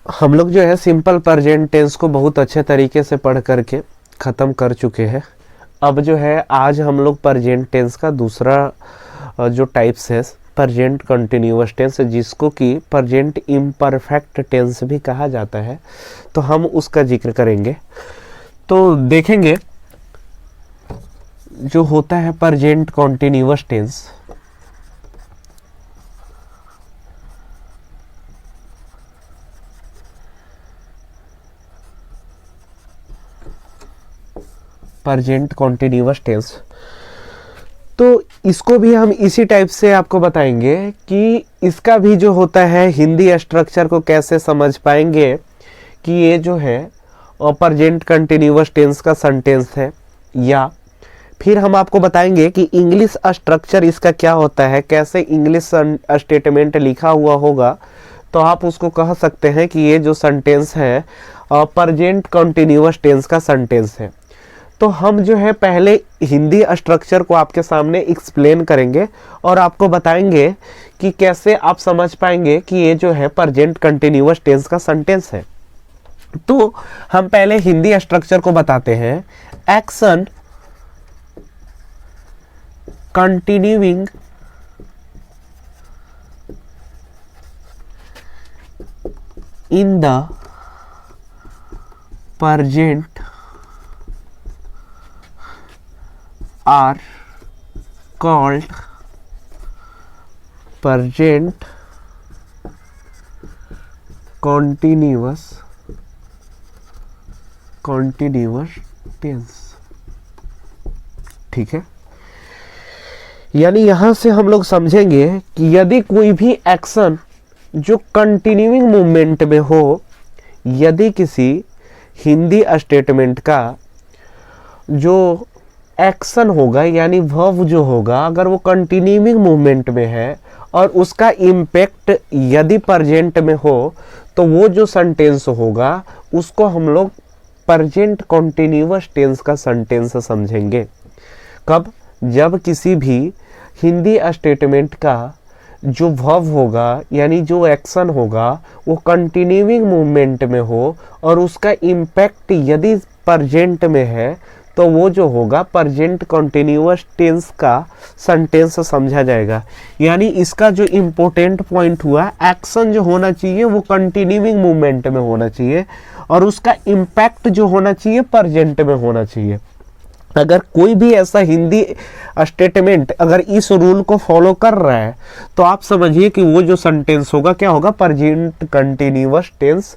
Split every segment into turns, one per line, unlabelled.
हम लोग जो है सिंपल प्रेजेंट टेंस को बहुत अच्छे तरीके से पढ़ करके ख़त्म कर चुके हैं। अब जो है आज हम लोग प्रेजेंट टेंस का दूसरा जो टाइप्स है प्रेजेंट कंटिन्यूअस टेंस, जिसको कि प्रेजेंट इम्परफेक्ट टेंस भी कहा जाता है, तो हम उसका जिक्र करेंगे। तो देखेंगे जो होता है present continuous tense, present continuous tense, तो इसको भी हम इसी टाइप से आपको बताएंगे कि इसका भी जो होता है हिंदी स्ट्रक्चर को कैसे समझ पाएंगे कि ये जो है प्रेजेंट कंटिन्यूअस टेंस का सेंटेंस है, या फिर हम आपको बताएंगे कि इंग्लिश स्ट्रक्चर इसका क्या होता है, कैसे इंग्लिश स्टेटमेंट लिखा हुआ होगा तो आप उसको कह सकते हैं कि ये जो सेंटेंस है प्रेजेंट कंटिन्यूअस टेंस का सेंटेंस है। तो हम जो है पहले हिंदी स्ट्रक्चर को आपके सामने एक्सप्लेन करेंगे और आपको बताएंगे कि कैसे आप समझ पाएंगे कि ये जो है प्रेजेंट कंटिन्यूअस टेंस का सेंटेंस है। तो हम पहले हिंदी स्ट्रक्चर को बताते हैं। Action continuing in the present are called present continuous tense। ठीक है, यानी यहां से हम लोग समझेंगे कि यदि कोई भी एक्शन जो कंटिन्यूइंग मूवमेंट में हो, यदि किसी हिंदी स्टेटमेंट का जो एक्शन होगा यानी वर्ब जो होगा, अगर वो कंटिन्यूइंग मूवमेंट में है और उसका इम्पैक्ट यदि प्रेजेंट में हो, तो वो जो सेंटेंस होगा उसको हम लोग प्रेजेंट कंटिन्यूअस टेंस का सेंटेंस समझेंगे। कब? जब किसी भी हिंदी स्टेटमेंट का जो वर्ब होगा यानी जो एक्शन होगा वो कंटिन्यूइंग मूवमेंट में हो और उसका इम्पैक्ट यदि प्रेजेंट में है, तो वो जो होगा प्रेजेंट कंटिन्यूअस टेंस का सेंटेंस समझा जाएगा। यानी इसका जो इम्पोर्टेंट पॉइंट हुआ, एक्शन जो होना चाहिए वो कंटिन्यूइंग मूवमेंट में होना चाहिए और उसका इम्पैक्ट जो होना चाहिए प्रेजेंट में होना चाहिए। अगर कोई भी ऐसा हिंदी स्टेटमेंट अगर इस रूल को फॉलो कर रहा है तो आप समझिए कि वो जो सेंटेंस होगा क्या होगा, प्रेजेंट कंटिन्यूअस टेंस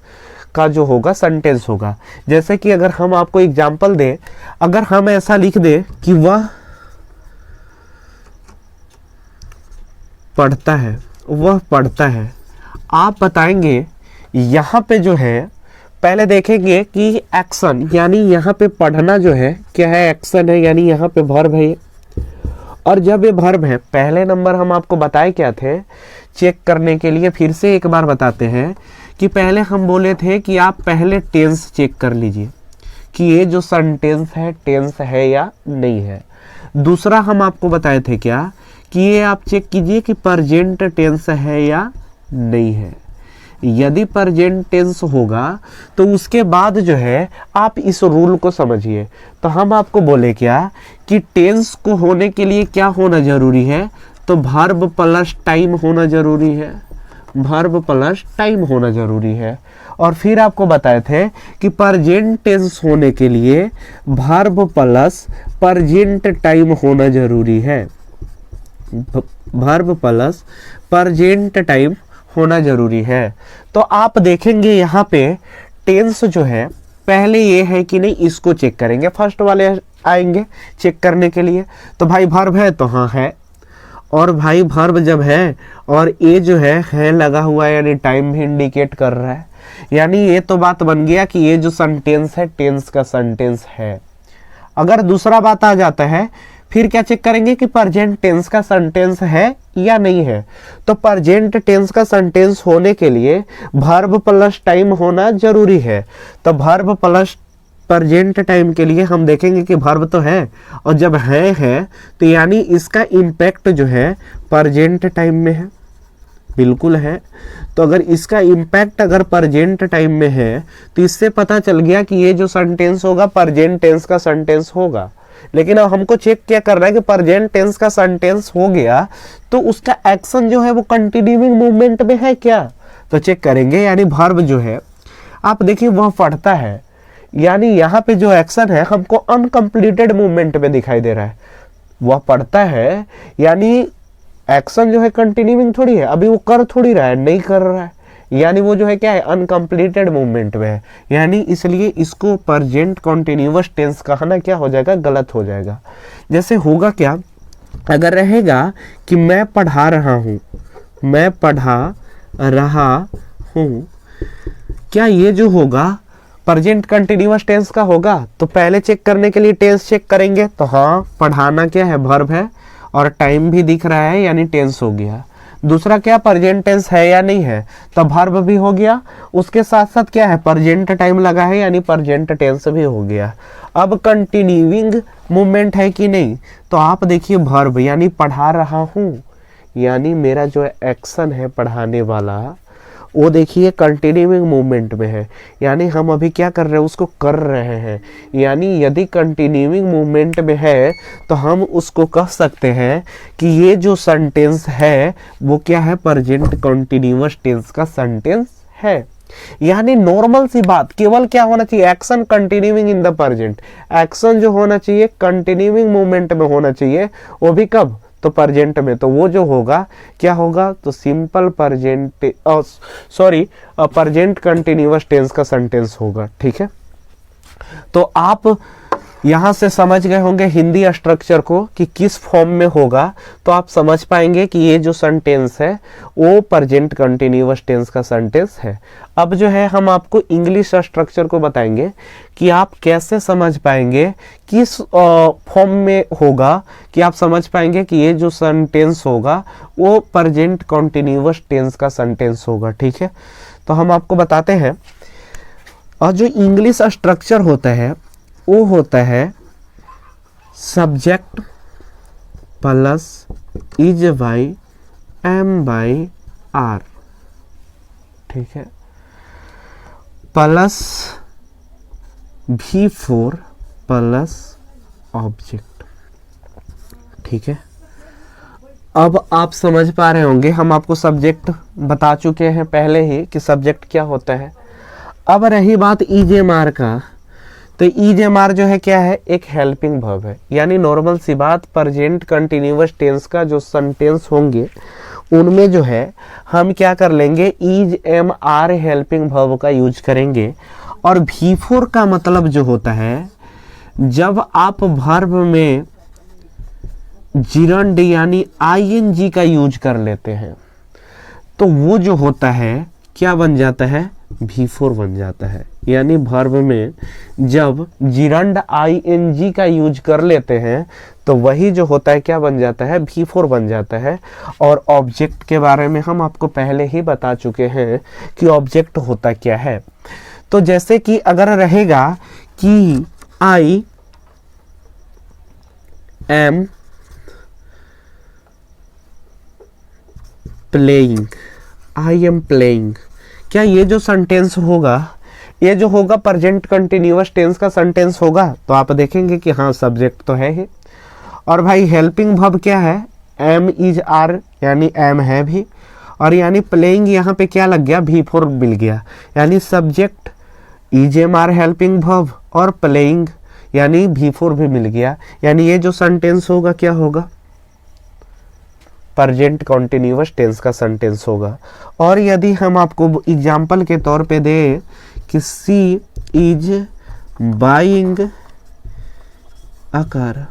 का जो होगा सेंटेंस होगा। जैसे कि अगर हम आपको एग्जांपल दें, अगर हम ऐसा लिख दें कि वह पढ़ता है, वह पढ़ता है, आप बताएंगे यहां पे जो है पहले देखेंगे कि एक्शन यानी यहां पे पढ़ना जो है क्या है, एक्शन है, यानी यहां पे वर्ब है। और जब ये वर्ब है, पहले नंबर हम आपको बताए क्या थे चेक करने के लिए, फिर से एक बार बताते हैं कि पहले हम बोले थे कि आप पहले टेंस चेक कर लीजिए कि ये जो सेंटेंस है टेंस है या नहीं है। दूसरा हम आपको बताए थे क्या कि ये आप चेक कीजिए कि प्रेजेंट टेंस है या नहीं है। यदि प्रेजेंट टेंस होगा तो उसके बाद जो है आप इस रूल को समझिए। तो हम आपको बोले क्या कि टेंस को होने के लिए क्या होना जरूरी है, तो वर्ब प्लस टाइम होना जरूरी है, वर्ब प्लस टाइम होना जरूरी है। और फिर आपको बताए थे कि प्रेजेंट टेंस होने के लिए वर्ब प्लस प्रेजेंट टाइम होना जरूरी है, वर्ब प्लस प्रेजेंट टाइम होना जरूरी है। तो आप देखेंगे यहाँ पे टेंस जो है पहले ये है कि नहीं, इसको चेक करेंगे, फर्स्ट वाले आएंगे चेक करने के लिए। तो भाई वर्ब है तो हाँ है, और भाई वर्ब जब है और ये जो है लगा हुआ है यानी टाइम भी इंडिकेट कर रहा है, यानी ये तो बात बन गया कि ये जो सेंटेंस है टेंस का सेंटेंस है। अगर दूसरा बात आ जाता है फिर क्या चेक करेंगे कि प्रेजेंट टेंस का सेंटेंस है या नहीं है। तो प्रेजेंट टेंस का सेंटेंस होने के लिए वर्ब प्लस टाइम होना जरूरी है। तो वर्ब प्लस प्रेजेंट टाइम के लिए हम देखेंगे कि वर्ब तो है, और जब है तो यानी इसका इम्पैक्ट जो है प्रेजेंट टाइम में है, बिल्कुल है। तो अगर इसका इम्पैक्ट अगर प्रेजेंट टाइम में है तो इससे पता चल गया कि ये जो सेंटेंस होगा प्रेजेंट टेंस का सेंटेंस होगा। लेकिन अब हमको चेक क्या करना है कि प्रेजेंट टेंस का सेंटेंस हो गया तो उसका एक्शन जो है वो कंटिन्यूइंग मूवमेंट में है क्या, तो चेक करेंगे। यानी वर्ब जो है आप देखिए वह पढ़ता है, यानी यहाँ पे जो एक्शन है हमको अनकंप्लीटेड मूवमेंट में दिखाई दे रहा है। वह पढ़ता है यानी एक्शन जो है कंटिन्यूइंग थोड़ी है, अभी वो कर थोड़ी रहा है, नहीं कर रहा है, यानी वो जो है क्या है अनकंप्लीटेड मूवमेंट में है। यानी इसलिए इसको प्रेजेंट कॉन्टिन्यूअस टेंस कहना क्या हो जाएगा, गलत हो जाएगा। जैसे होगा क्या, अगर रहेगा कि मैं पढ़ा रहा हूँ, मैं पढ़ा रहा हूँ, क्या ये जो होगा प्रेजेंट कंटिन्यूअस टेंस का होगा? तो पहले चेक करने के लिए टेंस चेक करेंगे तो हाँ पढ़ाना क्या है, वर्ब है और टाइम भी दिख रहा है यानी टेंस हो गया। दूसरा क्या प्रेजेंट टेंस है या नहीं है, तो वर्ब भी हो गया, उसके साथ साथ क्या है प्रेजेंट टाइम लगा है यानी प्रेजेंट टेंस भी हो गया। अब कंटिन्यूइंग मूवमेंट है कि नहीं, तो आप देखिए वर्ब यानी पढ़ा रहा हूँ, यानी मेरा जो एक्शन है पढ़ाने वाला वो देखिए कंटिन्यूइंग मूवमेंट में है, यानी हम अभी क्या कर रहे हैं उसको कर रहे हैं। यानी यदि कंटिन्यूइंग मूवमेंट में है तो हम उसको कह सकते हैं कि ये जो सेंटेंस है वो क्या है, प्रेजेंट कंटिन्यूअस टेंस का सेंटेंस है। यानी नॉर्मल सी बात, केवल क्या होना चाहिए, action continuing in the present, action जो होना चाहिए कंटिन्यूइंग मूवमेंट में होना चाहिए, वो भी कब, तो प्रेजेंट में। तो वो जो होगा क्या होगा, तो simple present present continuous tense का सेंटेंस होगा। ठीक है, तो आप यहां से समझ गए होंगे हिंदी स्ट्रक्चर को कि किस फॉर्म में होगा, तो आप समझ पाएंगे कि ये जो सेंटेंस है वो प्रेजेंट कंटिन्यूअस टेंस का सेंटेंस है। अब जो है हम आपको इंग्लिश स्ट्रक्चर को बताएंगे कि आप कैसे समझ पाएंगे किस फॉर्म में होगा, कि आप समझ पाएंगे कि ये जो सेंटेंस होगा वो प्रेजेंट कंटिन्यूअस टेंस का सेंटेंस होगा। ठीक है, तो हम आपको बताते हैं। और जो इंग्लिश स्ट्रक्चर होता है वो होता है subject plus is by am by are, ठीक है, प्लस V4 प्लस ऑब्जेक्ट। ठीक है, अब आप समझ पा रहे होंगे, हम आपको सब्जेक्ट बता चुके हैं पहले ही कि सब्जेक्ट क्या होता है। अब रही बात EJMR का, तो EJMR जो है क्या है, एक हेल्पिंग वर्ब है। यानी नॉर्मल सी बात, प्रेजेंट कंटिन्यूअस टेंस का जो सेंटेंस होंगे उनमें जो है हम क्या कर लेंगे, EJMR हेल्पिंग वर्ब का यूज करेंगे। और V4 का मतलब जो होता है, जब आप वर्ब में जिरंड यानी ING का यूज कर लेते हैं तो वो जो होता है क्या बन जाता है, V4 बन जाता है। यानी वर्ब में जब जिरंड ING का यूज कर लेते हैं तो वही जो होता है क्या बन जाता है, V4 बन जाता है। और ऑब्जेक्ट के बारे में हम आपको पहले ही बता चुके हैं कि ऑब्जेक्ट होता क्या है। तो जैसे कि अगर रहेगा कि I am playing, क्या ये जो सेंटेंस होगा, ये जो होगा प्रेजेंट कंटिन्यूअस टेंस का सेंटेंस होगा? तो आप देखेंगे कि हाँ सब्जेक्ट तो है ही। और भाई हेल्पिंग वर्ब क्या है, एम इज आर, यानी एम है भी, और यानी प्लेइंग यहाँ पे क्या लग गया, V4 मिल गया। यानी सब्जेक्ट EJMR हेल्पिंग वर्ब और प्लेइंग यानी V4 भी मिल गया। यानी ये जो सेंटेंस होगा क्या होगा, प्रेजेंट कंटिन्यूअस टेंस का सेंटेंस होगा। और यदि हम आपको एग्जाम्पल के तौर पे दें कि सी इज बाइंग अ कार,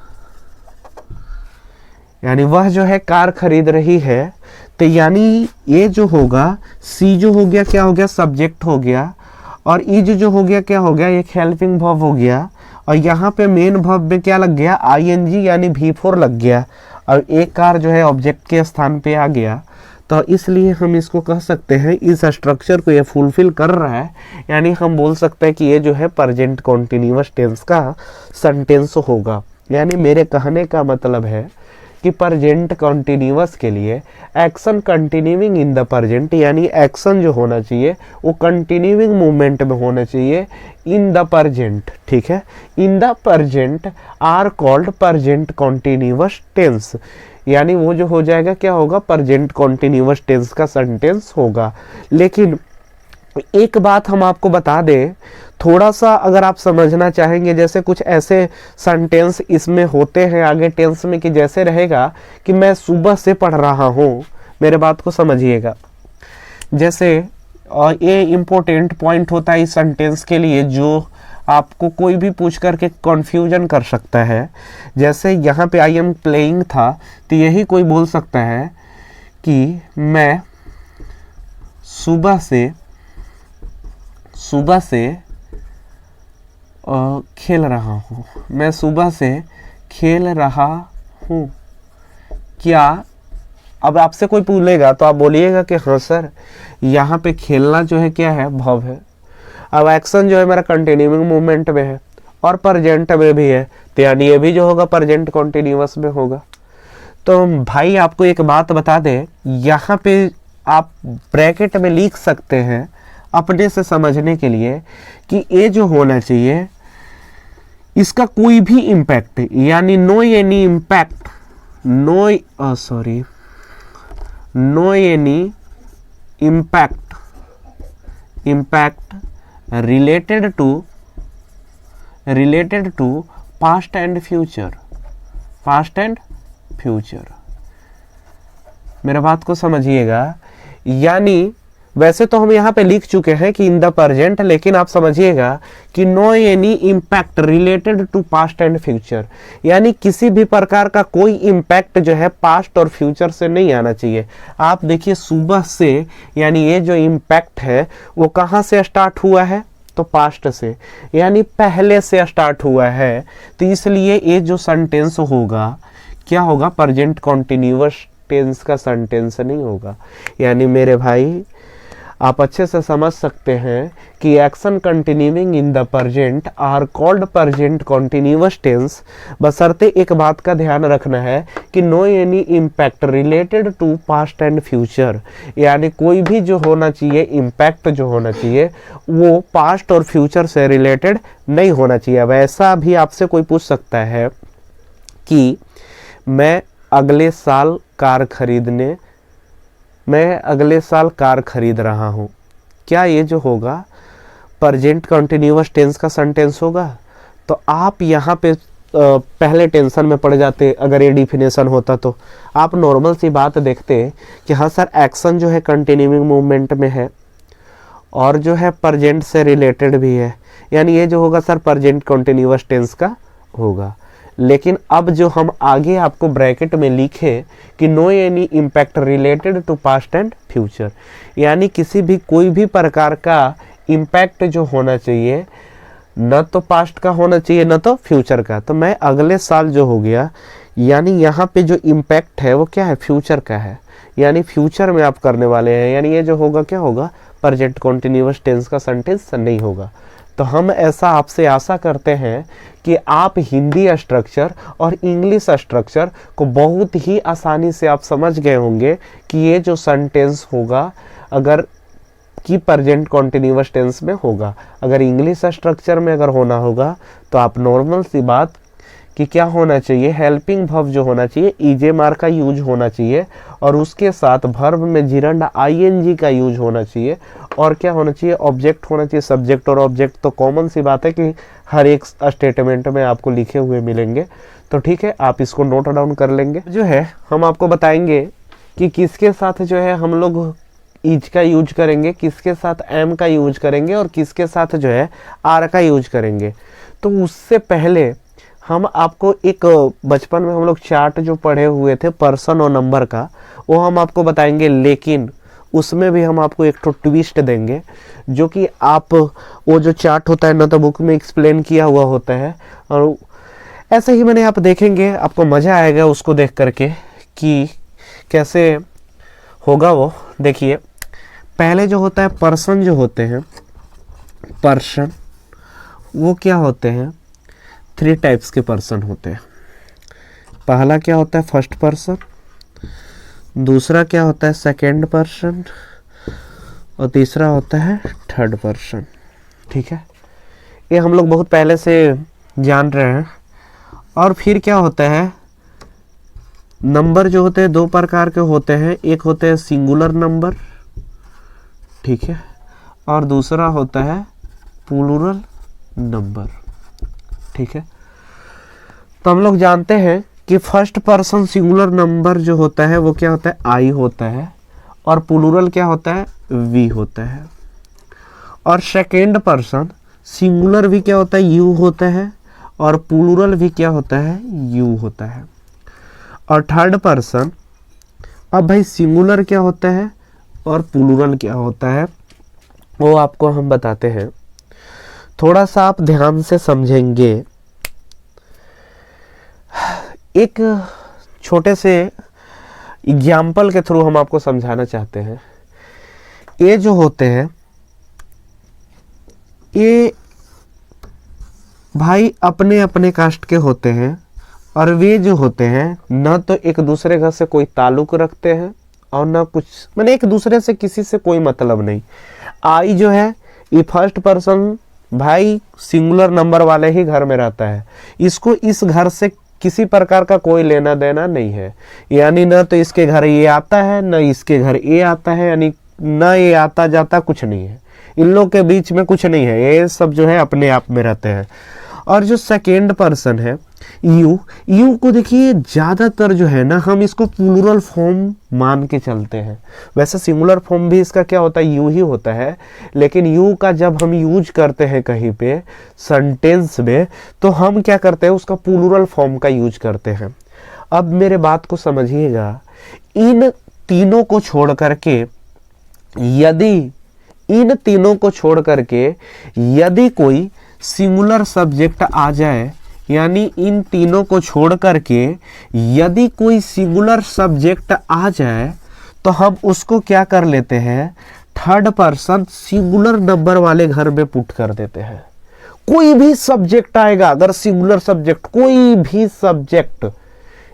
यानी वह जो है कार खरीद रही है, तो यानी ये जो होगा सी जो हो गया क्या हो गया, सब्जेक्ट हो गया, और इज जो हो गया क्या हो गया, एक हेल्पिंग वर्ब हो गया, और यहाँ पे मेन वर्ब में क्या लग गया, ING यानी V4 लग गया, और एक कार जो है ऑब्जेक्ट के स्थान पे आ गया। तो इसलिए हम इसको कह सकते हैं इस स्ट्रक्चर को ये फुलफिल कर रहा है। यानी हम बोल सकते हैं कि ये जो है प्रेजेंट कॉन्टिन्यूअस टेंस का सेंटेंस होगा। यानी मेरे कहने का मतलब है कि प्रेजेंट कंटिन्यूअस के लिए action continuing in the present, यानी एक्शन जो होना चाहिए वो कंटिन्यूइंग मूवमेंट में होना चाहिए इन द प्रेजेंट, ठीक है, in the present are called present continuous tense, यानी वो जो हो जाएगा क्या होगा, प्रेजेंट कंटिन्यूअस टेंस का सेंटेंस होगा। लेकिन एक बात हम आपको बता दें, थोड़ा सा अगर आप समझना चाहेंगे, जैसे कुछ ऐसे सेंटेंस इसमें होते हैं आगे टेंस में कि जैसे रहेगा कि मैं सुबह से पढ़ रहा हूँ, मेरे बात को समझिएगा। जैसे ये इम्पोर्टेंट पॉइंट होता है इस सेंटेंस के लिए जो आपको कोई भी पूछ करके कन्फ्यूजन कर सकता है। जैसे यहाँ पे आई एम प्लेइंग था, तो यही कोई बोल सकता है कि मैं सुबह से खेल रहा हूँ, मैं सुबह से खेल रहा हूँ। क्या, अब आपसे कोई पूछेगा तो आप बोलिएगा कि हाँ सर, यहाँ पे खेलना जो है क्या है, भव है। अब एक्शन जो है मेरा कंटिन्यूइंग मूवमेंट में है और प्रेजेंट में भी है, तो यानी ये भी जो होगा प्रेजेंट कंटिन्यूअस में होगा। तो भाई आपको एक बात बता दें, यहाँ पे आप ब्रैकेट में लिख सकते हैं अपने से समझने के लिए कि ये जो होना चाहिए इसका कोई भी इम्पैक्ट, यानी no any impact, no any impact related to past and future. मेरा बात को समझिएगा, यानी वैसे तो हम यहाँ पे लिख चुके हैं कि इन द प्रेजेंट, लेकिन आप समझिएगा कि no any impact related to past and future, यानी किसी भी प्रकार का कोई इम्पैक्ट जो है पास्ट और फ्यूचर से नहीं आना चाहिए। आप देखिए सुबह से, यानी ये जो इम्पैक्ट है वो कहाँ से स्टार्ट हुआ है, तो पास्ट से, यानी पहले से स्टार्ट हुआ है। तो इसलिए ये जो सेंटेंस होगा क्या होगा, प्रेजेंट कंटिन्यूअस टेंस का सेंटेंस नहीं होगा। यानी मेरे भाई आप अच्छे से समझ सकते हैं कि action continuing in the present are called present continuous tense, बशर्ते एक बात का ध्यान रखना है कि no any impact related to past and future, यानी कोई भी जो होना चाहिए इम्पैक्ट जो होना चाहिए वो पास्ट और फ्यूचर से रिलेटेड नहीं होना चाहिए। वैसा भी आपसे कोई पूछ सकता है कि मैं अगले साल कार खरीद रहा हूँ, क्या ये जो होगा प्रेजेंट कंटिन्यूअस टेंस का सेंटेंस होगा? तो आप यहाँ पे पहले टेंशन में पड़ जाते अगर ये डिफिनेशन होता। तो आप नॉर्मल सी बात देखते कि हाँ सर एक्शन जो है कंटिन्यूइंग मूवमेंट में है और जो है प्रेजेंट से रिलेटेड भी है, यानी ये जो होगा सर प्रेजेंट कंटिन्यूअस टेंस का होगा। लेकिन अब जो हम आगे आपको ब्रैकेट में लिखे कि no any impact related to past and future, यानी किसी भी कोई भी प्रकार का इम्पैक्ट जो होना चाहिए न तो पास्ट का होना चाहिए न तो फ्यूचर का। तो मैं अगले साल जो हो गया, यानी यहाँ पे जो इम्पैक्ट है वो क्या है, फ्यूचर का है, यानी फ्यूचर में आप करने वाले हैं, यानी ये जो होगा क्या होगा, प्रेजेंट कंटिन्यूअस टेंस का सेंटेंस नहीं होगा। तो हम ऐसा आपसे आशा करते हैं कि आप हिंदी स्ट्रक्चर और इंग्लिश स्ट्रक्चर को बहुत ही आसानी से आप समझ गए होंगे कि ये जो सेंटेंस होगा अगर कि प्रेजेंट कंटिन्यूअस टेंस में होगा। अगर इंग्लिश स्ट्रक्चर में अगर होना होगा तो आप नॉर्मल सी बात कि क्या होना चाहिए, हेल्पिंग वर्ब जो होना चाहिए ईजे मार का यूज होना चाहिए और उसके साथ वर्ब में जिरंड आईएनजी का यूज होना चाहिए और क्या होना चाहिए, ऑब्जेक्ट होना चाहिए। सब्जेक्ट और ऑब्जेक्ट तो कॉमन सी बात है कि हर एक स्टेटमेंट में आपको लिखे हुए मिलेंगे। तो ठीक है, आप इसको नोट डाउन कर लेंगे। जो है हम आपको बताएंगे कि किसके साथ जो है हम लोग इज का यूज करेंगे, किसके साथ एम का यूज करेंगे और किसके साथ जो है आर का यूज करेंगे। तो उससे पहले हम आपको एक बचपन में हम लोग चार्ट जो पढ़े हुए थे पर्सन और नंबर का, वो हम आपको बताएंगे, लेकिन उसमें भी हम आपको एक तो ट्विस्ट देंगे जो कि आप वो जो चार्ट होता है ना तो बुक में एक्सप्लेन किया हुआ होता है और ऐसे ही मैंने आप देखेंगे, आपको मज़ा आएगा उसको देख करके कि कैसे होगा वो। देखिए पहले जो होता है पर्सन जो होते हैं, पर्सन वो क्या होते हैं, 3 टाइप्स के पर्सन होते हैं। पहला क्या होता है फर्स्ट पर्सन, दूसरा क्या होता है सेकंड पर्सन, और तीसरा होता है थर्ड पर्सन। ठीक है, ये हम लोग बहुत पहले से जान रहे हैं। और फिर क्या होता है, नंबर जो होते हैं दो प्रकार के होते हैं, एक होते हैं सिंगुलर नंबर, ठीक है, और दूसरा होता है प्लूरल नंबर। ठीक है, तो हम लोग जानते हैं कि फर्स्ट पर्सन सिंगुलर नंबर जो होता है वो क्या होता है आई होता है, और प्लूरल क्या होता है वी होता है। और सेकेंड पर्सन सिंगुलर भी क्या होता है यू होता है, और प्लूरल भी क्या होता है यू होता है। और थर्ड पर्सन, अब भाई सिंगुलर क्या होता है और प्लूरल क्या होता है वो आपको हम बताते हैं, थोड़ा सा आप ध्यान से समझेंगे। एक छोटे से एग्जाम्पल के थ्रू हम आपको समझाना चाहते हैं। ये जो होते हैं ये भाई अपने अपने कास्ट के होते हैं, और वे जो होते हैं ना तो एक दूसरे घर से कोई ताल्लुक रखते हैं और ना कुछ, मैंने एक दूसरे से किसी से कोई मतलब नहीं। आई जो है ये फर्स्ट पर्सन भाई सिंगुलर नंबर वाले ही घर में रहता है, इसको इस घर से किसी प्रकार का कोई लेना देना नहीं है, यानी ना तो इसके घर ये आता है ना इसके घर ये आता है, यानी ना ये आता जाता कुछ नहीं है, इन लोग के बीच में कुछ नहीं है, ये सब जो है अपने आप में रहते हैं। और जो सेकेंड पर्सन है यू को देखिए ज़्यादातर जो है ना हम इसको प्लूरल फॉर्म मान के चलते हैं, वैसे सिंगुलर फॉर्म भी इसका क्या होता है यू ही होता है, लेकिन यू का जब हम यूज करते हैं कहीं पे सेंटेंस में तो हम क्या करते हैं उसका प्लूरल फॉर्म का यूज करते हैं। अब मेरे बात को समझिएगा, इन तीनों को छोड़ करके यदि कोई सिंगुलर सब्जेक्ट आ जाए, यानी इन तीनों को छोड़ करके यदि कोई सिंगुलर सब्जेक्ट आ जाए तो हम उसको क्या कर लेते हैं थर्ड पर्सन सिंगुलर नंबर वाले घर में पुट कर देते हैं। कोई भी सब्जेक्ट आएगा, अगर सिंगुलर सब्जेक्ट कोई भी सब्जेक्ट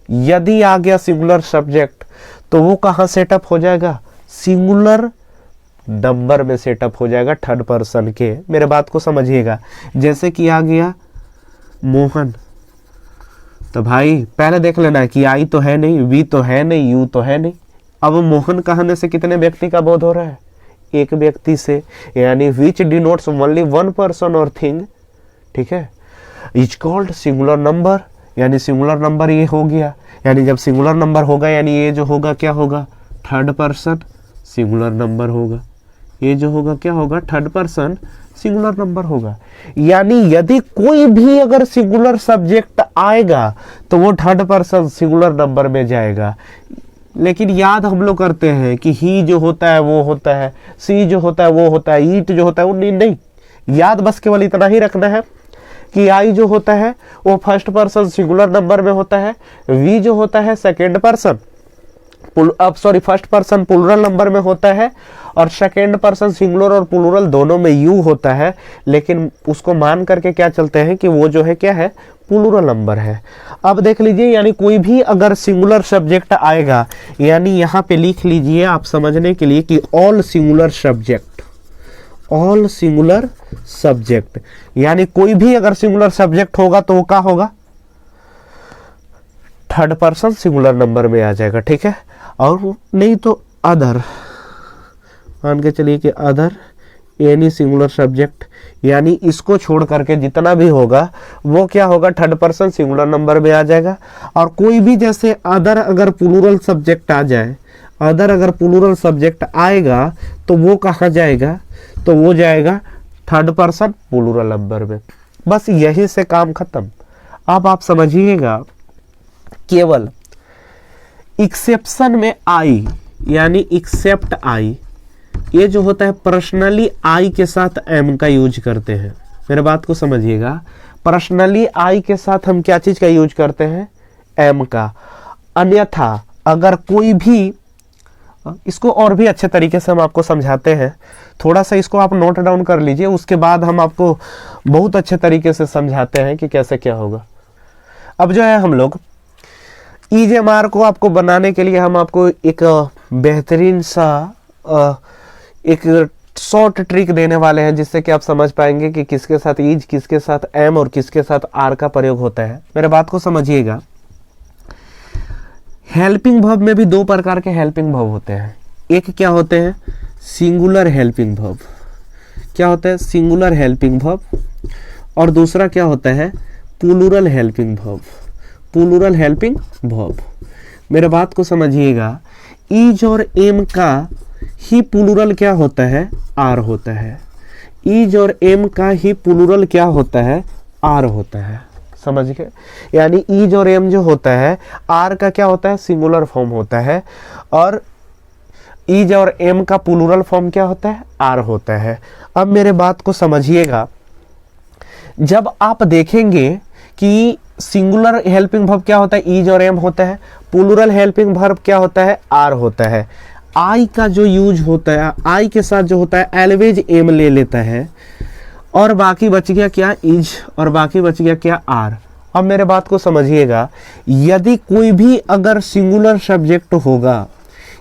यदि आ गया सिंगुलर सब्जेक्ट तो वो कहाँ सेटअप हो जाएगा सिंगुलर नंबर में सेटअप हो जाएगा थर्ड पर्सन के। मेरे बात को समझिएगा, जैसे कि आ गया मोहन, तो भाई पहले देख लेना कि आई तो है नहीं, वी तो है नहीं, यू तो है नहीं। अब मोहन कहने से कितने व्यक्ति का बोध हो रहा है एक व्यक्ति से, यानी विच डिनोट्स ओनली वन पर्सन और थिंग। ठीक है, इज कॉल्ड सिंगुलर नंबर, यानी सिंगुलर नंबर ये हो गया, यानी जब सिंगुलर नंबर होगा यानी ये जो होगा क्या होगा थर्ड पर्सन सिंगुलर नंबर होगा, ये जो होगा क्या होगा थर्ड पर्सन सिंगुलर नंबर होगा। यानी यदि कोई भी अगर सिंगुलर सब्जेक्ट आएगा तो वो थर्ड पर्सन सिंगुलर नंबर में जाएगा। लेकिन याद हम लोग करते हैं कि ही जो होता है वो होता है, सी जो होता है वो होता है, ईट जो होता है वो नहीं, याद बस केवल इतना ही रखना है कि आई जो होता है वो फर्स्ट पर्सन सिंगुलर नंबर में होता है, वी जो होता है second person first person plural number में होता है, और सेकेंड पर्सन सिंगुलर और प्लूरल दोनों में यू होता है, लेकिन उसको मान करके क्या चलते हैं कि वो जो है क्या है प्लूरल नंबर है। अब देख लीजिए, यानी कोई भी अगर सिंगुलर सब्जेक्ट आएगा, यानी यहाँ पे लिख लीजिए आप समझने के लिए कि ऑल सिंगुलर सब्जेक्ट, यानी कोई भी अगर सिंगुलर सब्जेक्ट होगा तो वो क्या होगा थर्ड पर्सन सिंगुलर नंबर में आ जाएगा। ठीक है, और नहीं तो अदर, मान के चलिए कि अदर एनी सिंगुलर सब्जेक्ट, यानी इसको छोड़ करके जितना भी होगा वो क्या होगा थर्ड पर्सन सिंगुलर नंबर में आ जाएगा। और कोई भी जैसे अदर अगर प्लूरल सब्जेक्ट आ जाए, अदर अगर प्लूरल सब्जेक्ट आएगा तो वो कहाँ जाएगा, तो वो जाएगा थर्ड पर्सन प्लूरल नंबर में। बस यही से काम खत्म। अब आप समझिएगा, केवल एक्सेप्शन में आई, यानी एक्सेप्ट आई, ये जो होता है पर्सनली आई के साथ एम का यूज करते हैं। मेरे बात को समझिएगा, पर्सनली आई के साथ हम क्या चीज का यूज करते हैं एम का। अन्यथा अगर कोई भी, इसको और भी अच्छे तरीके से हम आपको समझाते हैं, थोड़ा सा इसको आप नोट डाउन कर लीजिए, उसके बाद हम आपको बहुत अच्छे तरीके से समझाते हैं कि कैसे क्या होगा। अब जो है हम लोग EJMR को आपको बनाने के लिए हम आपको एक बेहतरीन सा एक शॉर्ट ट्रिक देने वाले हैं, जिससे कि आप समझ पाएंगे कि किसके साथ ईज, किसके साथ एम और किसके साथ आर का प्रयोग होता है। मेरे बात को समझिएगा। हेल्पिंग वर्ब में भी दो प्रकार के हेल्पिंग वर्ब होते हैं। एक क्या होते हैं, सिंगुलर हेल्पिंग वर्ब। क्या होता है, सिंगुलर हेल्पिंग वर्ब। और दूसरा क्या होता है, plural helping verb. Plural helping verb, मेरे बात को समझिएगा। ईज और एम का ही प्लूरल क्या होता है, आर होता है। ईज और एम का ही प्लूरल क्या होता है, आर होता है। समझ गए? यानी ईज और एम जो होता है, आर का क्या होता है, सिंगुलर फॉर्म होता है, और ईज और एम का प्लूरल फॉर्म क्या होता है, आर होता है। अब मेरे बात को समझिएगा। जब आप देखेंगे कि सिंगुलर हेल्पिंग वर्ब क्या होता है, ईज और एम होता है, प्लूरल हेल्पिंग वर्ब क्या होता है, आर होता है। आई का जो यूज होता है, आई के साथ जो होता है एलवेज एम ले लेता है, और बाकी बच गया क्या, ईज, और बाकी बच गया क्या, आर। अब मेरे बात को समझिएगा। यदि कोई भी अगर सिंगुलर सब्जेक्ट होगा,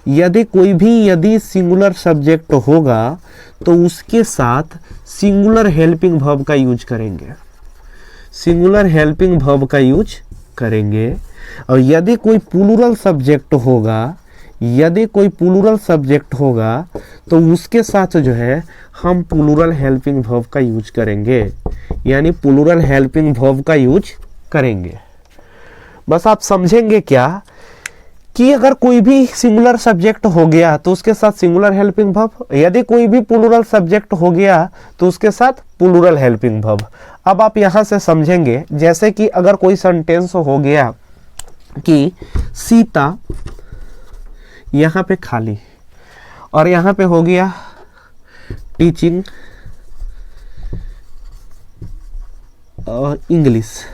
यदि सिंगुलर सब्जेक्ट होगा, तो उसके साथ सिंगुलर हेल्पिंग वर्ब का यूज करेंगे। सिंगुलर हेल्पिंग वर्ब का यूज करेंगे। और यदि कोई प्लूरल सब्जेक्ट होगा, तो उसके साथ जो है हम प्लूरल हेल्पिंग वर्ब का यूज करेंगे। यानी प्लूरल हेल्पिंग वर्ब का यूज करेंगे। बस आप समझेंगे क्या कि अगर कोई भी सिंगुलर सब्जेक्ट हो गया तो उसके साथ सिंगुलर हेल्पिंग वर्ब, यदि कोई भी प्लूरल सब्जेक्ट हो गया तो उसके साथ प्लूरल हेल्पिंग वर्ब। अब आप यहां से समझेंगे, जैसे कि अगर कोई सेंटेंस हो गया कि सीता, यहां पे खाली, और यहां पे हो गया टीचिंग इंग्लिश।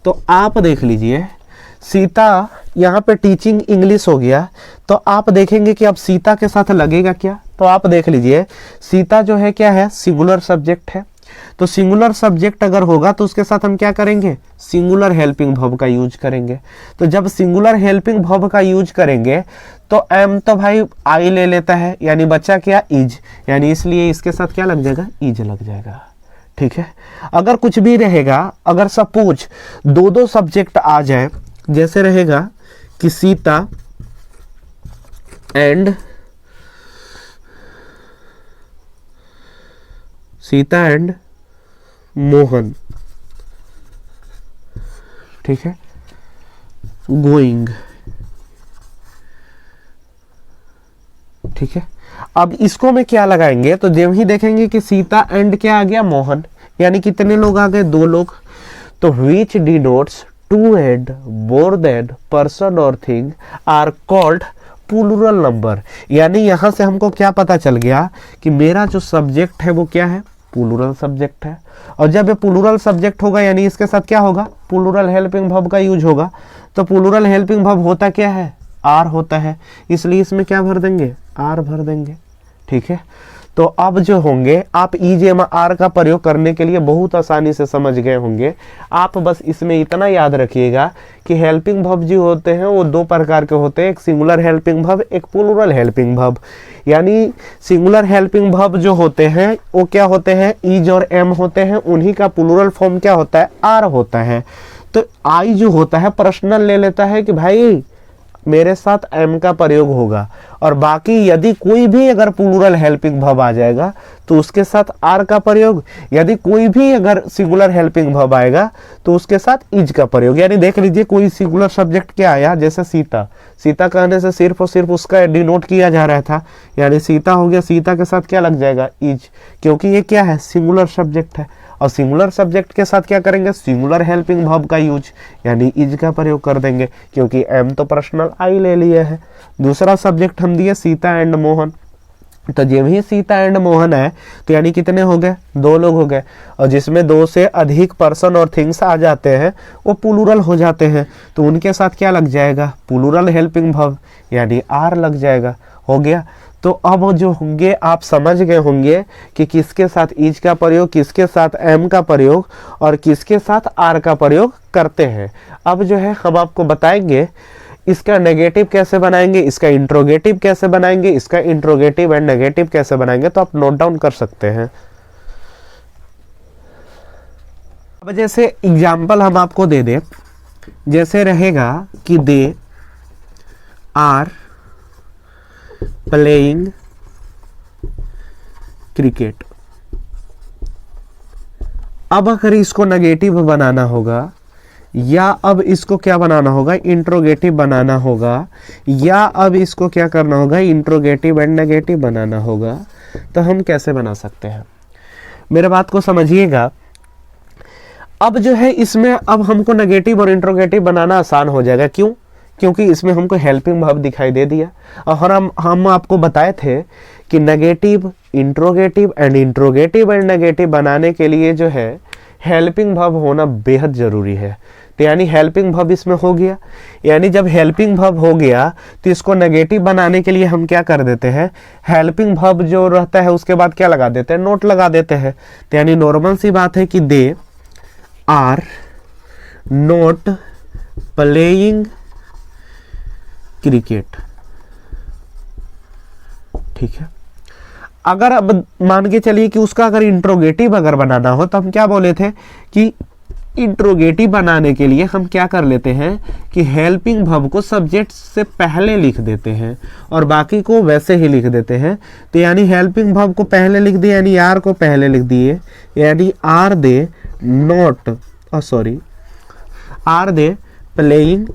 तो आप देख लीजिए, सीता यहाँ पे टीचिंग इंग्लिश हो गया, तो आप देखेंगे कि अब सीता के साथ लगेगा क्या। तो आप देख लीजिए, सीता जो है क्या है, सिंगुलर सब्जेक्ट है। तो सिंगुलर सब्जेक्ट अगर होगा तो उसके साथ हम क्या करेंगे, सिंगुलर हेल्पिंग वर्ब का यूज करेंगे। तो जब सिंगुलर हेल्पिंग वर्ब का यूज करेंगे तो एम तो भाई आई ले लेता है, यानी बच्चा क्या, इज, यानी इसलिए इसके साथ क्या लग जाएगा, इज लग जाएगा। ठीक है। अगर कुछ भी रहेगा, अगर सपोज दो सब्जेक्ट आ जाए, जैसे रहेगा कि सीता एंड मोहन, ठीक है, गोइंग, ठीक है। अब इसको में क्या लगाएंगे, तो जब ही देखेंगे कि सीता एंड क्या आ गया, मोहन, यानी कितने लोग आ गए, दो लोग। तो which denotes two and more than person or thing are called plural number. यानी यहां से हमको क्या पता चल गया कि मेरा जो सब्जेक्ट है वो क्या है, प्लूरल सब्जेक्ट है। और जब ये प्लूरल सब्जेक्ट होगा यानी इसके साथ क्या होगा, प्लूरल हेल्पिंग वर्ब का यूज होगा। तो प्लूरल हेल्पिंग वर्ब होता क्या है, आर होता है, इसलिए इसमें क्या भर देंगे, आर भर देंगे। ठीक है। तो अब जो होंगे आप EJMR का प्रयोग करने के लिए बहुत आसानी से समझ गए होंगे। आप बस इसमें इतना याद रखिएगा कि हेल्पिंग वर्ब जो होते हैं वो दो प्रकार के होते हैं, एक सिंगुलर हेल्पिंग वर्ब, एक प्लूरल हेल्पिंग वर्ब। यानी सिंगुलर हेल्पिंग वर्ब जो होते हैं वो क्या होते हैं, ईज और एम होते हैं, उन्हीं का प्लूरल फॉर्म क्या होता है, आर होता है। तो आई जो होता है पर्सनल ले लेता है कि भाई मेरे साथ एम का प्रयोग होगा, और बाकी यदि कोई भी अगर प्लूरल हेल्पिंग वर्ब आ जाएगा तो उसके साथ आर का प्रयोग, यदि कोई भी अगर सिंगुलर हेल्पिंग वर्ब आएगा तो उसके साथ इज का प्रयोग। यानी देख लीजिए कोई सिंगुलर सब्जेक्ट क्या आया, जैसे सीता, सीता कहने से सिर्फ और सिर्फ उसका डिनोट किया जा रहा था, यानी सीता हो गया, सीता के साथ क्या लग जाएगा, इज, क्योंकि ये क्या है, सिंगुलर सब्जेक्ट है। और सिंगुलर सब्जेक्ट के साथ क्या करेंगे, सिंगुलर हेल्पिंग वर्ब का यूज, यानी इज का प्रयोग कर देंगे, क्योंकि एम तो पर्सनल आई ले लिया है। दूसरा सब्जेक्ट हम दिए सीता एंड मोहन, तो जब ही सीता एंड मोहन है तो यानी कितने हो गए, दो लोग हो गए, और जिसमें दो से अधिक पर्सन और थिंग्स आ जाते हैं वो प्लूरल हो जाते हैं, तो उनके साथ क्या लग जाएगा, प्लूरल हेल्पिंग वर्ब, यानी आर लग जाएगा। हो गया। तो अब जो होंगे आप समझ गए होंगे कि किसके साथ इज का प्रयोग, किसके साथ एम का प्रयोग और किसके साथ आर का प्रयोग करते हैं। अब जो है हम आपको बताएंगे इसका नेगेटिव कैसे बनाएंगे, इसका इंट्रोगेटिव कैसे बनाएंगे, इसका इंट्रोगेटिव एंड नेगेटिव कैसे बनाएंगे। तो आप नोट डाउन कर सकते हैं। अब जैसे एग्जाम्पल हम आपको दे दें, जैसे रहेगा कि दे आर प्लेइंग क्रिकेट। अब अगर इसको नेगेटिव बनाना होगा या अब इसको क्या बनाना होगा, इंट्रोगेटिव बनाना होगा, या अब इसको क्या करना होगा, इंट्रोगेटिव एंड नेगेटिव बनाना होगा, तो हम कैसे बना सकते हैं। मेरे बात को समझिएगा। अब जो है इसमें अब हमको नेगेटिव और इंट्रोगेटिव बनाना आसान हो जाएगा। क्यों? क्योंकि इसमें हमको हेल्पिंग वर्ब दिखाई दे दिया और हम आपको बताए थे कि नेगेटिव, इंट्रोगेटिव एंड नेगेटिव बनाने के लिए जो है हेल्पिंग वर्ब होना बेहद जरूरी है। तो यानी हेल्पिंग वर्ब इसमें हो गया। यानी जब हेल्पिंग वर्ब हो गया तो इसको नेगेटिव बनाने के लिए हम क्या कर देते हैं, हेल्पिंग वर्ब जो रहता है उसके बाद क्या लगा देते हैं, नोट लगा देते हैं। तो यानी नॉर्मल सी बात है कि they are not playing cricket. ठीक है। अगर अब मान के चलिए कि उसका अगर इंट्रोगेटिव अगर बनाना हो तो हम क्या बोले थे कि इंट्रोगेटिव बनाने के लिए हम क्या कर लेते हैं कि हेल्पिंग वर्ब को सब्जेक्ट से पहले लिख देते हैं और बाकी को वैसे ही लिख देते हैं। तो यानी हेल्पिंग वर्ब को पहले लिख दिए, यानी आर को पहले लिख दिए, यानी are they not are they playing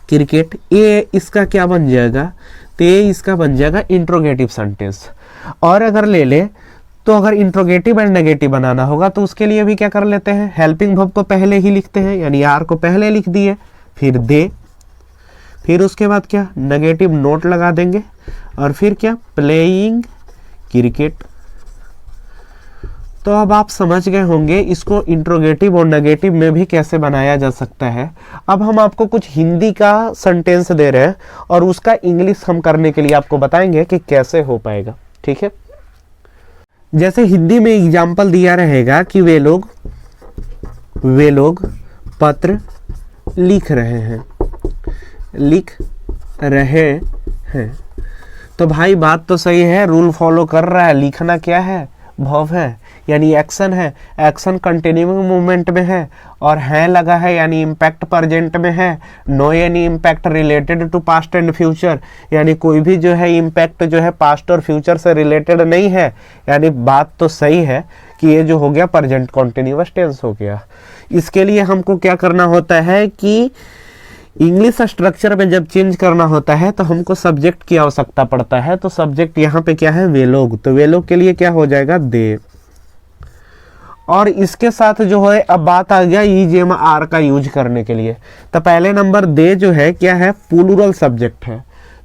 cricket. ये इसका क्या बन जाएगा, तो ये इसका बन जाएगा इंट्रोगेटिव सेंटेंस। और अगर ले ले तो अगर इंट्रोगेटिव एंड नेगेटिव बनाना होगा तो उसके लिए भी क्या कर लेते हैं, हेल्पिंग वर्ब को पहले ही लिखते हैं, यानी आर को पहले लिख दिए, फिर दे, फिर उसके बाद क्या नेगेटिव नोट लगा देंगे और फिर क्या प्लेइंग क्रिकेट। तो अब आप समझ गए होंगे इसको इंट्रोगेटिव और नेगेटिव में भी कैसे बनाया जा सकता है। अब हम आपको कुछ हिंदी का सेंटेंस दे रहे हैं और उसका इंग्लिश हम करने के लिए आपको बताएंगे कि कैसे हो पाएगा। ठीक है। जैसे हिंदी में एग्जाम्पल दिया रहेगा कि वे लोग पत्र लिख रहे हैं। तो भाई बात तो सही है, रूल फॉलो कर रहा है। लिखना क्या है, वर्ब है, यानी एक्शन है। एक्शन कंटिन्यूइंग मूवमेंट में है और है लगा है यानी इम्पैक्ट प्रेजेंट में है। नो यानी impact related to past and future, यानी कोई भी जो है इम्पैक्ट जो है पास्ट और फ्यूचर से रिलेटेड नहीं है। यानी बात तो सही है कि ये जो हो गया प्रेजेंट कॉन्टिन्यूअस टेंस हो गया। इसके लिए हमको क्या करना होता है कि इंग्लिश स्ट्रक्चर में जब चेंज करना होता है तो हमको सब्जेक्ट की आवश्यकता पड़ता है। तो सब्जेक्ट यहाँ पे क्या है, वे लोग। तो वे लोग के लिए क्या हो जाएगा, दे। और इसके साथ जो है अब बात आ गया ईजेम आर का यूज करने के लिए। तो पहले नंबर दे जो है क्या है, प्लूरल सब्जेक्ट है।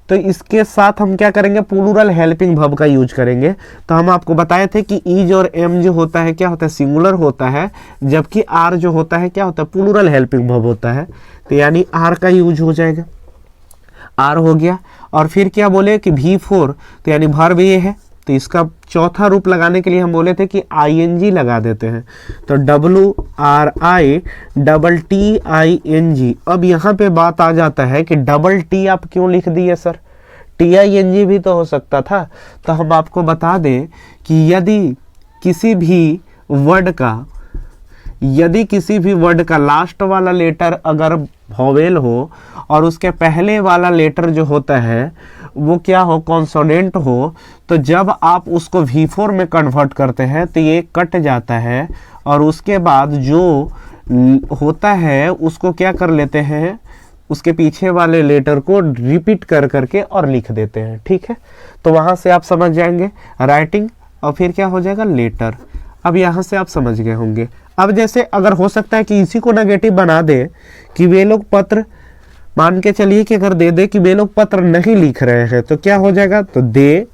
तो इसके साथ हम क्या करेंगे, प्लूरल हेल्पिंग वर्ब का यूज करेंगे। तो हम आपको बताए थे कि ईज और एम जो होता है क्या होता है, सिंगुलर होता है, जबकि आर जो होता है क्या होता है, प्लूरल हेल्पिंग वर्ब होता है। तो यानी आर का यूज हो जाएगा, आर हो गया। और फिर क्या बोले कि V4, तो यानी वर्ब ये है। तो इसका चौथा रूप लगाने के लिए हम बोले थे कि ING लगा देते हैं। तो WRITTING। अब यहाँ पे बात आ जाता है कि डबल टी आप क्यों लिख दिए सर, TING भी तो हो सकता था। तो हम आपको बता दें कि यदि किसी भी वर्ड का लास्ट वाला लेटर अगर वॉवेल हो और उसके पहले वाला लेटर जो होता है वो क्या हो, कॉन्सोनेंट हो, तो जब आप उसको V4 में कन्वर्ट करते हैं तो ये कट जाता है और उसके बाद जो होता है उसको क्या कर लेते हैं, उसके पीछे वाले लेटर को रिपीट कर करके और लिख देते हैं। ठीक है। तो वहां से आप समझ जाएंगे राइटिंग और फिर क्या हो जाएगा, लेटर। अब यहां से आप समझ गए होंगे। अब जैसे अगर हो सकता है कि इसी को नेगेटिव बना दे कि वे लोग पत्र, मान के चलिए कि अगर दे दे कि वे लोग पत्र नहीं लिख रहे हैं, तो क्या हो जाएगा, तो दे,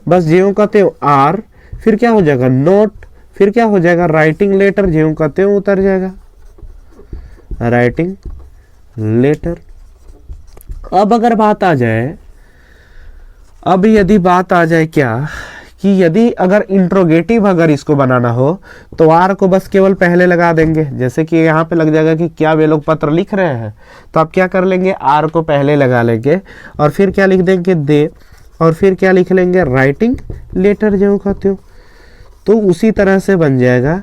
बस ज्यों कहते हो आर, फिर क्या हो जाएगा नोट, फिर क्या हो जाएगा राइटिंग लेटर, ज्यों कहते हो उतर जाएगा राइटिंग लेटर। अब अगर बात आ जाए अब यदि बात आ जाए क्या कि यदि अगर इंट्रोगेटिव अगर इसको बनाना हो तो आर को बस केवल पहले लगा देंगे, जैसे कि यहाँ पे लग जाएगा कि क्या वे लोग पत्र लिख रहे हैं, तो आप क्या कर लेंगे, आर को पहले लगा लेंगे और फिर क्या लिख देंगे, दे, और फिर क्या लिख लेंगे, राइटिंग लेटर जो कहते हो, तो उसी तरह से बन जाएगा।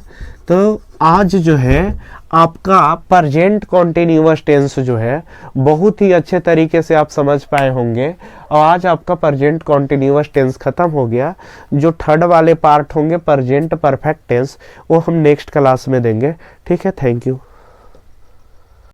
तो आज जो है आपका प्रेजेंट कॉन्टिन्यूअस टेंस जो है बहुत ही अच्छे तरीके से आप समझ पाए होंगे, और आज आपका प्रेजेंट कॉन्टिन्यूअस टेंस खत्म हो गया। जो थर्ड वाले पार्ट होंगे प्रेजेंट परफेक्ट टेंस, वो हम नेक्स्ट क्लास में देंगे। ठीक है, थैंक यू।